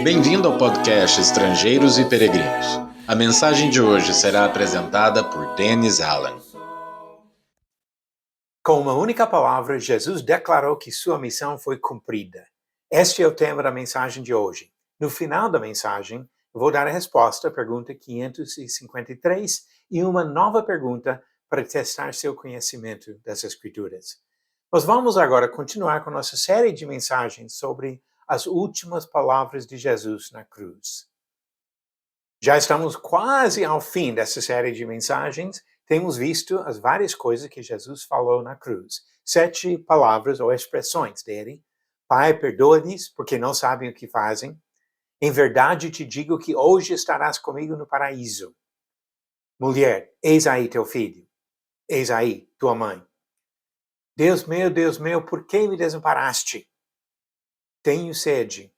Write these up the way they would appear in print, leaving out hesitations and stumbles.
Bem-vindo ao podcast Estrangeiros e Peregrinos. A mensagem de hoje será apresentada por Dennis Allen. Com uma única palavra, Jesus declarou que sua missão foi cumprida. Este é o tema da mensagem de hoje. No final da mensagem, eu vou dar a resposta à pergunta 553 e uma nova pergunta para testar seu conhecimento das Escrituras. Nós vamos agora continuar com nossa série de mensagens sobre as últimas palavras de Jesus na cruz. Já estamos quase ao fim dessa série de mensagens. Temos visto as várias coisas que Jesus falou na cruz. 7 palavras ou expressões dele. Pai, perdoa-lhes, porque não sabem o que fazem. Em verdade te digo que hoje estarás comigo no paraíso. Mulher, eis aí teu filho. Eis aí tua mãe. Deus meu, por que me desamparaste? Tenho sede.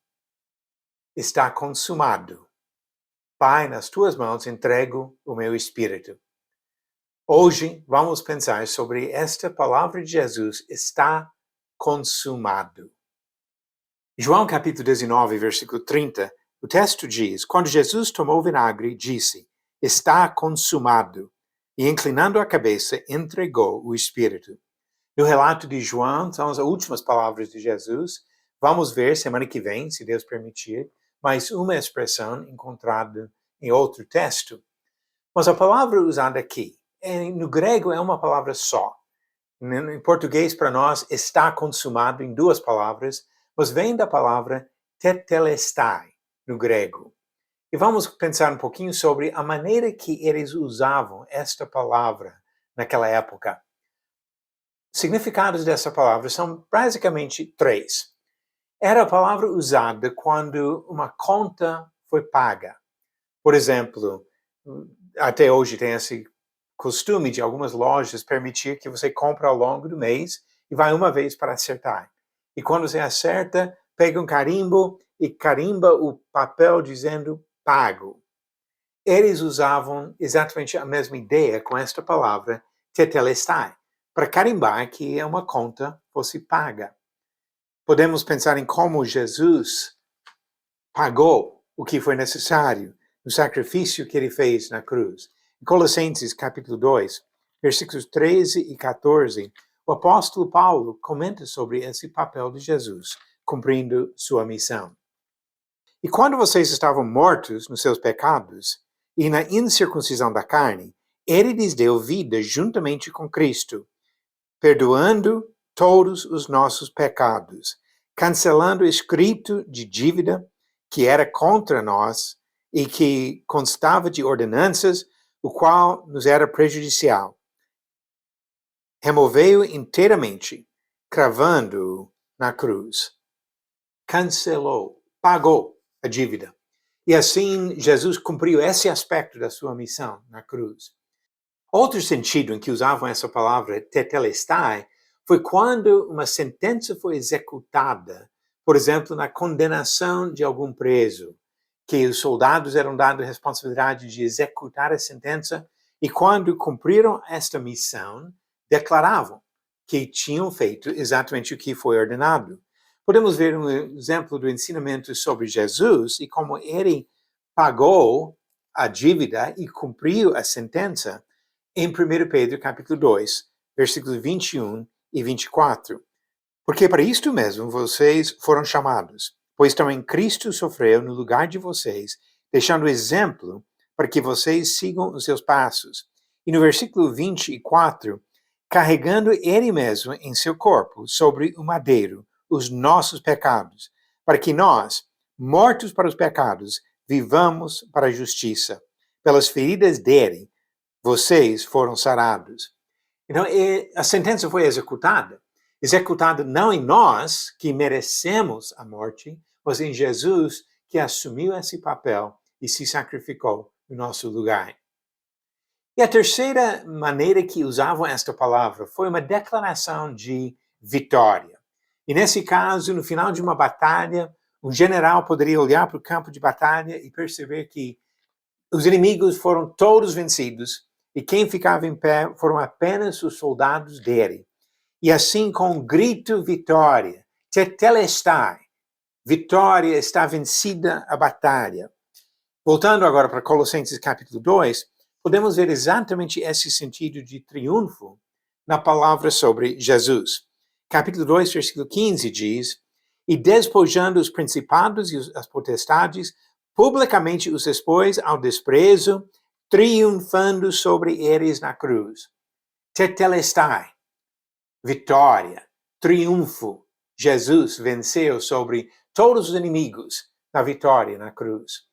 Está consumado. Pai, nas tuas mãos entrego o meu espírito. Hoje vamos pensar sobre esta palavra de Jesus, está consumado. João capítulo 19, versículo 30, o texto diz, quando Jesus tomou o vinagre, disse, está consumado, e inclinando a cabeça, entregou o espírito. No relato de João, são as últimas palavras de Jesus. Vamos ver semana que vem, se Deus permitir, mais uma expressão encontrada em outro texto. Mas a palavra usada aqui, no grego é uma palavra só. Em português, para nós, está consumado em 2 palavras, mas vem da palavra tetelestai, no grego. E vamos pensar um pouquinho sobre a maneira que eles usavam esta palavra naquela época. Significados dessa palavra são basicamente 3. Era a palavra usada quando uma conta foi paga. Por exemplo, até hoje tem esse costume de algumas lojas permitir que você compre ao longo do mês e vai uma vez para acertar. E quando você acerta, pega um carimbo e carimba o papel dizendo pago. Eles usavam exatamente a mesma ideia com esta palavra tetelestai, para carimbar que uma conta fosse paga. Podemos pensar em como Jesus pagou o que foi necessário no sacrifício que ele fez na cruz. Em Colossenses capítulo 2, versículos 13 e 14, o apóstolo Paulo comenta sobre esse papel de Jesus, cumprindo sua missão. E quando vocês estavam mortos nos seus pecados e na incircuncisão da carne, ele lhes deu vida juntamente com Cristo, perdoando todos os nossos pecados, cancelando o escrito de dívida que era contra nós e que constava de ordenanças, o qual nos era prejudicial. Removeu-o inteiramente, cravando-o na cruz. Cancelou, pagou a dívida. E assim Jesus cumpriu esse aspecto da sua missão na cruz. Outro sentido em que usavam essa palavra tetelestai foi quando uma sentença foi executada, por exemplo, na condenação de algum preso, que os soldados eram dados a responsabilidade de executar a sentença e quando cumpriram esta missão, declaravam que tinham feito exatamente o que foi ordenado. Podemos ver um exemplo do ensinamento sobre Jesus e como ele pagou a dívida e cumpriu a sentença em 1 Pedro capítulo 2, versículos 21 e 24. Porque para isto mesmo vocês foram chamados, pois também Cristo sofreu no lugar de vocês, deixando exemplo para que vocês sigam os seus passos. E no versículo 24, carregando ele mesmo em seu corpo, sobre o madeiro, os nossos pecados, para que nós, mortos para os pecados, vivamos para a justiça. Pelas feridas dele, vocês foram sarados. Então, a sentença foi executada não em nós, que merecemos a morte, mas em Jesus, que assumiu esse papel e se sacrificou no nosso lugar. E a terceira maneira que usavam esta palavra foi uma declaração de vitória. E nesse caso, no final de uma batalha, um general poderia olhar para o campo de batalha e perceber que os inimigos foram todos vencidos e quem ficava em pé foram apenas os soldados dele. E assim, com um grito vitória, tetelestai, vitória, está vencida a batalha. Voltando agora para Colossenses capítulo 2, podemos ver exatamente esse sentido de triunfo na palavra sobre Jesus. Capítulo 2, versículo 15 diz: E despojando os principados e as potestades, publicamente os expôs ao desprezo, triunfando sobre eles na cruz. Tetelestai, vitória, triunfo. Jesus venceu sobre todos os inimigos na vitória na cruz.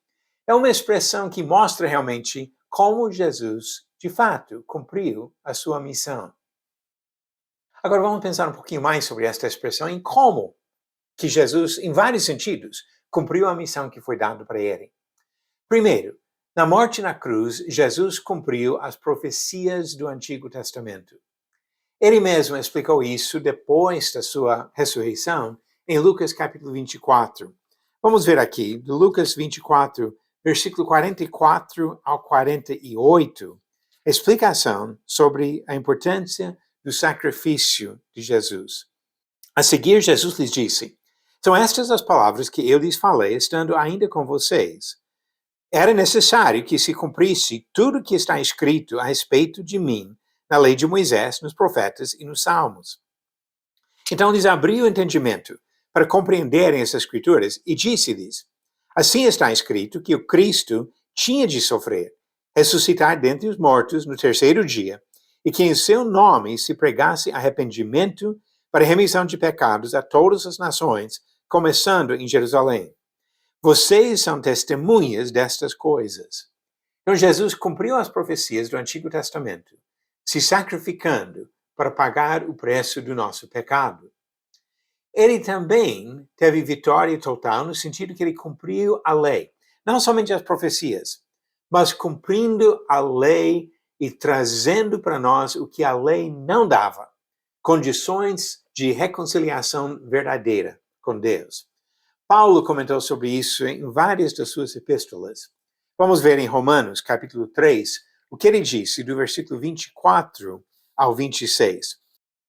É uma expressão que mostra realmente como Jesus, de fato, cumpriu a sua missão. Agora vamos pensar um pouquinho mais sobre esta expressão e como que Jesus, em vários sentidos, cumpriu a missão que foi dada para ele. Primeiro, na morte na cruz, Jesus cumpriu as profecias do Antigo Testamento. Ele mesmo explicou isso depois da sua ressurreição em Lucas capítulo 24. Vamos ver aqui, de Lucas 24, versículo 44 ao 48, explicação sobre a importância do sacrifício de Jesus. A seguir, Jesus lhes disse: São estas as palavras que eu lhes falei, estando ainda com vocês. Era necessário que se cumprisse tudo o que está escrito a respeito de mim na lei de Moisés, nos profetas e nos salmos. Então lhes abriu o entendimento para compreenderem essas escrituras e disse-lhes: Assim está escrito que o Cristo tinha de sofrer, ressuscitar dentre os mortos no terceiro dia, e que em seu nome se pregasse arrependimento para remissão de pecados a todas as nações, começando em Jerusalém. Vocês são testemunhas destas coisas. Então Jesus cumpriu as profecias do Antigo Testamento, se sacrificando para pagar o preço do nosso pecado. Ele também teve vitória total no sentido que ele cumpriu a lei, não somente as profecias, mas cumprindo a lei e trazendo para nós o que a lei não dava, condições de reconciliação verdadeira com Deus. Paulo comentou sobre isso em várias das suas epístolas. Vamos ver em Romanos, capítulo 3, o que ele disse do versículo 24 ao 26.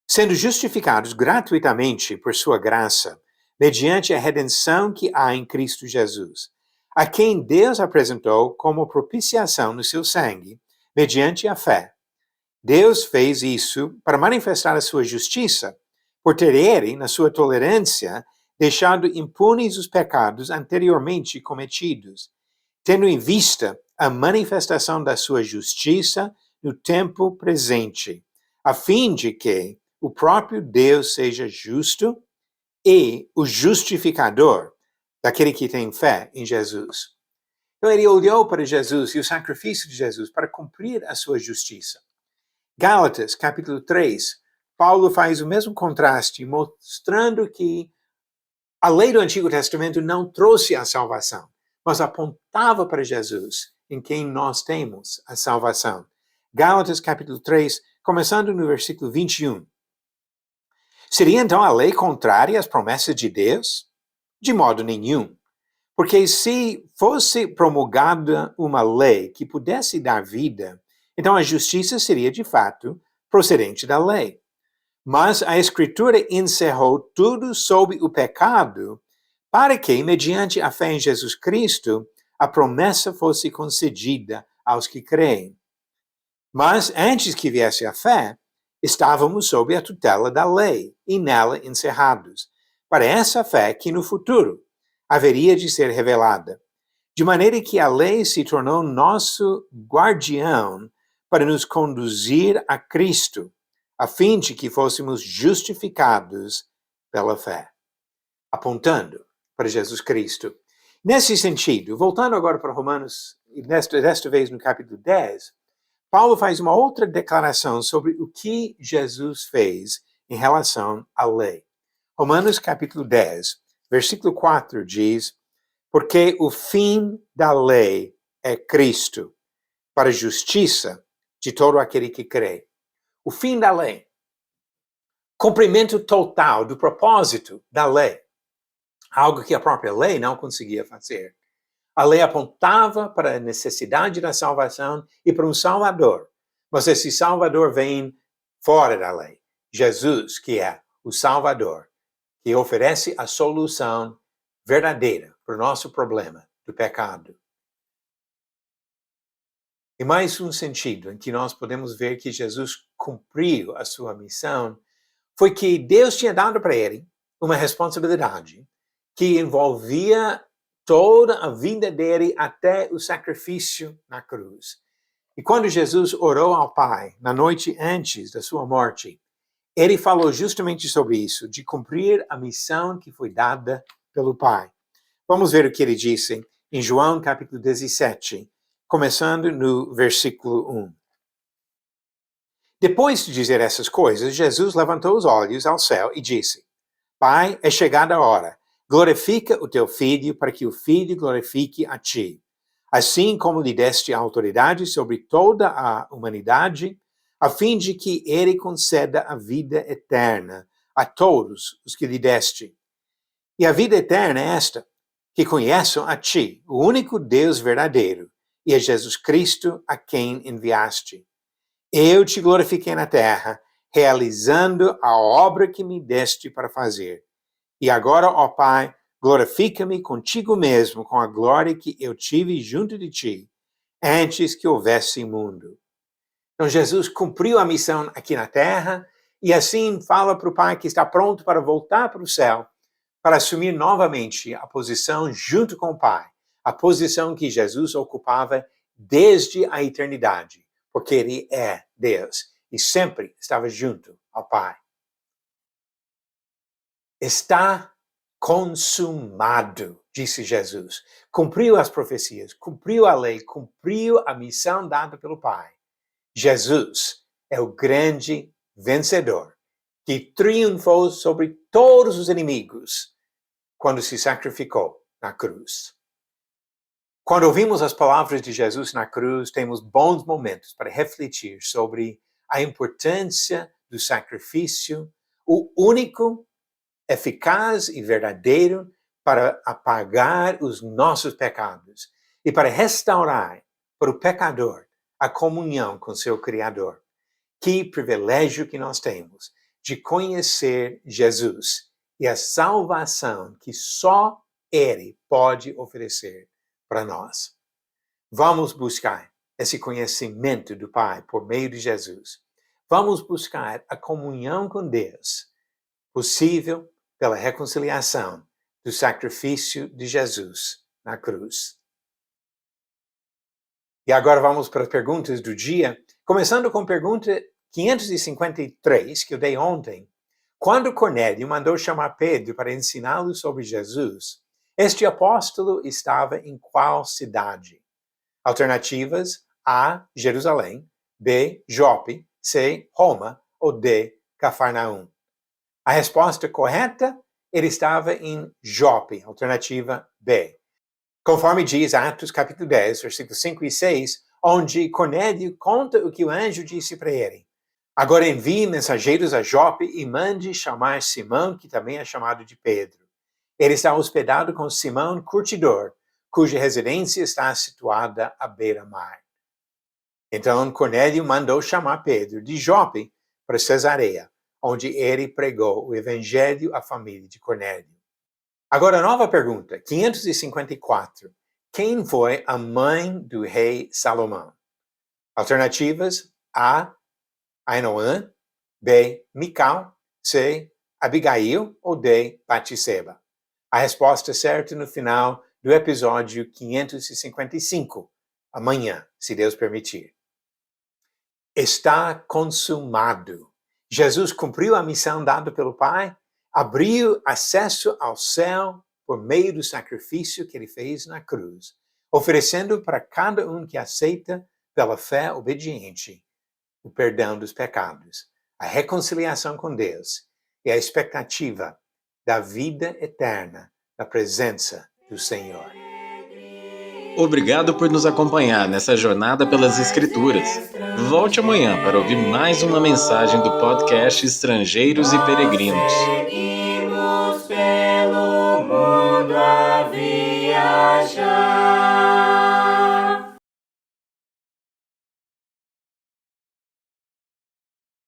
Sendo justificados gratuitamente por sua graça, mediante a redenção que há em Cristo Jesus, a quem Deus apresentou como propiciação no seu sangue, mediante a fé. Deus fez isso para manifestar a sua justiça, por ter ele, na sua tolerância, deixado impunes os pecados anteriormente cometidos, tendo em vista a manifestação da sua justiça no tempo presente, a fim de que o próprio Deus seja justo e o justificador daquele que tem fé em Jesus. Então ele olhou para Jesus e o sacrifício de Jesus para cumprir a sua justiça. Gálatas, capítulo 3, Paulo faz o mesmo contraste, mostrando que a lei do Antigo Testamento não trouxe a salvação, mas apontava para Jesus, em quem nós temos a salvação. Gálatas, capítulo 3, começando no versículo 21. Seria então a lei contrária às promessas de Deus? De modo nenhum. Porque se fosse promulgada uma lei que pudesse dar vida, então a justiça seria de fato procedente da lei. Mas a Escritura encerrou tudo sob o pecado, para que, mediante a fé em Jesus Cristo, a promessa fosse concedida aos que creem. Mas antes que viesse a fé, estávamos sob a tutela da lei e nela encerrados, para essa fé que no futuro haveria de ser revelada. De maneira que a lei se tornou nosso guardião para nos conduzir a Cristo, a fim de que fôssemos justificados pela fé, apontando para Jesus Cristo. Nesse sentido, voltando agora para Romanos, desta vez no capítulo 10, Paulo faz uma outra declaração sobre o que Jesus fez em relação à lei. Romanos capítulo 10, versículo 4 diz: Porque o fim da lei é Cristo, para a justiça de todo aquele que crê. O fim da lei. Cumprimento total do propósito da lei. Algo que a própria lei não conseguia fazer. A lei apontava para a necessidade da salvação e para um Salvador. Mas esse Salvador vem fora da lei. Jesus, que é o Salvador, que oferece a solução verdadeira para o nosso problema do pecado. E mais um sentido em que nós podemos ver que Jesus cumpriu a sua missão foi que Deus tinha dado para ele uma responsabilidade que envolvia toda a vida dele até o sacrifício na cruz. E quando Jesus orou ao Pai na noite antes da sua morte, ele falou justamente sobre isso, de cumprir a missão que foi dada pelo Pai. Vamos ver o que ele disse em João capítulo 17, começando no versículo 1. Depois de dizer essas coisas, Jesus levantou os olhos ao céu e disse: Pai, é chegada a hora. Glorifica o teu Filho, para que o Filho glorifique a ti. Assim como lhe deste autoridade sobre toda a humanidade, a fim de que ele conceda a vida eterna a todos os que lhe deste. E a vida eterna é esta, que conheçam a ti, o único Deus verdadeiro, e a Jesus Cristo a quem enviaste. Eu te glorifiquei na terra, realizando a obra que me deste para fazer. E agora, ó Pai, glorifica-me contigo mesmo com a glória que eu tive junto de ti, antes que houvesse mundo. Então, Jesus cumpriu a missão aqui na terra e assim fala para o Pai que está pronto para voltar para o céu, para assumir novamente a posição junto com o Pai, a posição que Jesus ocupava desde a eternidade, porque ele é Deus e sempre estava junto ao Pai. Está consumado, disse Jesus. Cumpriu as profecias, cumpriu a lei, cumpriu a missão dada pelo Pai. Jesus é o grande vencedor que triunfou sobre todos os inimigos quando se sacrificou na cruz. Quando ouvimos as palavras de Jesus na cruz, temos bons momentos para refletir sobre a importância do sacrifício, o único, eficaz e verdadeiro para apagar os nossos pecados e para restaurar para o pecador a comunhão com seu Criador. Que privilégio que nós temos de conhecer Jesus e a salvação que só Ele pode oferecer para nós. Vamos buscar esse conhecimento do Pai por meio de Jesus. Vamos buscar a comunhão com Deus, possível pela reconciliação do sacrifício de Jesus na cruz. E agora vamos para as perguntas do dia, começando com a pergunta 553, que eu dei ontem. Quando Cornélio mandou chamar Pedro para ensiná-lo sobre Jesus, este apóstolo estava em qual cidade? Alternativas: A, Jerusalém, B, Jope, C, Roma ou D, Cafarnaum. A resposta correta, ele estava em Jope, alternativa B. Conforme diz Atos capítulo 10, versículos 5 e 6, onde Cornélio conta o que o anjo disse para ele. Agora envie mensageiros a Jope e mande chamar Simão, que também é chamado de Pedro. Ele está hospedado com Simão, curtidor, cuja residência está situada à beira-mar. Então Cornélio mandou chamar Pedro de Jope para Cesareia, onde ele pregou o evangelho à família de Cornélio. Agora, nova pergunta, 554. Quem foi a mãe do rei Salomão? Alternativas: A, Ainoã, B, Mical, C, Abigail ou D, Batseba. A resposta certa no final do episódio 555, amanhã, se Deus permitir. Está consumado. Jesus cumpriu a missão dada pelo Pai, abriu acesso ao céu por meio do sacrifício que ele fez na cruz, oferecendo para cada um que aceita pela fé obediente o perdão dos pecados, a reconciliação com Deus e a expectativa da vida eterna na presença do Senhor. Obrigado por nos acompanhar nessa jornada pelas Escrituras. Volte amanhã para ouvir mais uma mensagem do podcast Estrangeiros e Peregrinos. Seguimos pelo mundo a viajar.